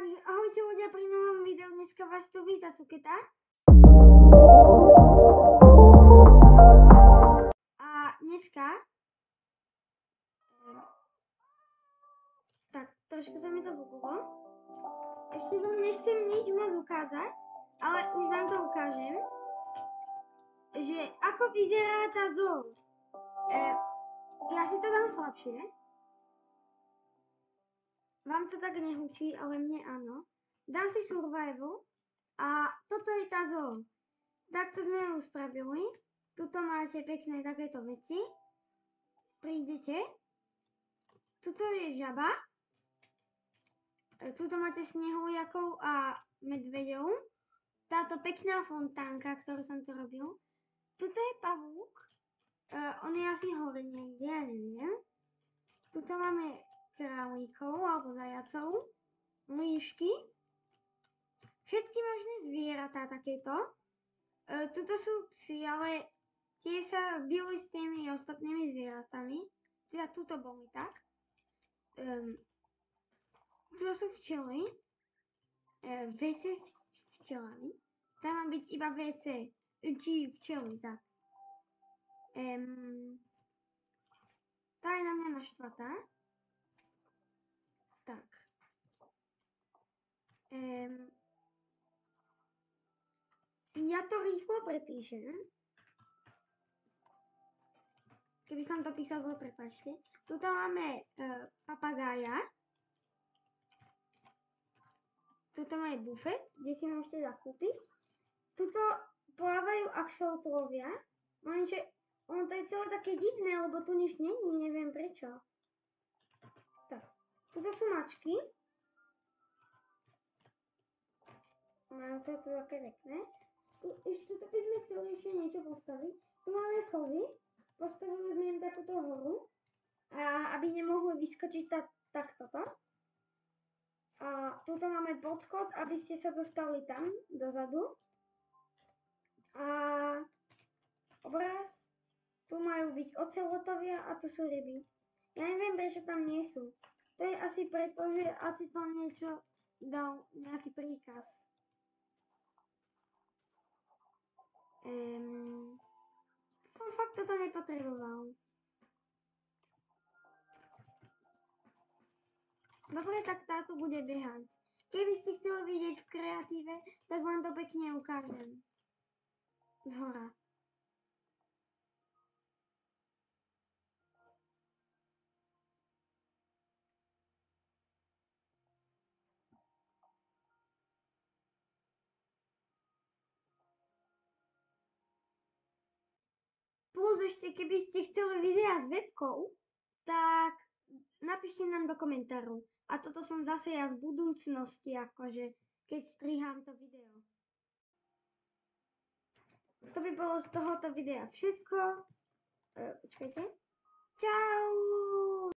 Takže ahojte ľudia pri novom videu, dneska vás tu víta Suketa. A dneska... Tak, trošku sa mi to buglo. Ešte vám nechcem nič moc ukázať, ale už vám to ukážem. Že ako vyzerá tá zoo. Ja si to dám slabšie. Vám to tak nehučí, ale mne áno. Dám si survival a toto je tá zoo. Takto sme ju spravili. Tuto máte pekné takéto veci. Prídete. Tuto je žaba. Tuto máte snehuliakov a medveďov. Táto pekná fontánka, ktorú som tu robil. Tuto je pavúk. On je asi hore niekde, ja neviem. Tuto máme králikov alebo zajacov. Líšky. Všetky možné zvieratá takéto. Tuto sú psi, ale tie sa bili s tými ostatnými zvieratami. Teda tuto boli tak. Tuto sú včely. WC s včelami. Tam má byť iba WC. Či včely, tak. Tá je na mňa naštvatá. Tak. Ja to rýchlo prepíšem. Keby som to písal zle, prepáčte. Tuto máme papagája. Tuto máme bufet, kde si môžete zakúpiť. Tuto plávajú axolotlovia. Lenže ono to je celé také divné, lebo tu nič není, neviem prečo. Tak, tuto sú mačky. Majú to také pekné. Tuto by sme chceli ešte niečo postaviť. Tu máme kozy. Postavili sme im takúto horu. A aby nemohli vyskočiť takto. A tuto máme podchod, aby ste sa dostali tam, dozadu. A obraz. Tu majú byť ocelotovia a tu sú ryby. Ja neviem, prečo tam nie sú. To je asi preto, že asi to niečo dal nejaký príkaz. Som fakt toto nepotreboval. Dobre, tak táto bude behať. Keby ste chceli vidieť v kreatíve, tak vám to pekne ukážem. Zhora. Plus ešte, keby ste chceli videa s webkou, tak napíšte nám do komentáru. A toto som zase ja z budúcnosti, akože, keď strihám to video. To by bolo z tohoto videa všetko. Počkajte. Čau!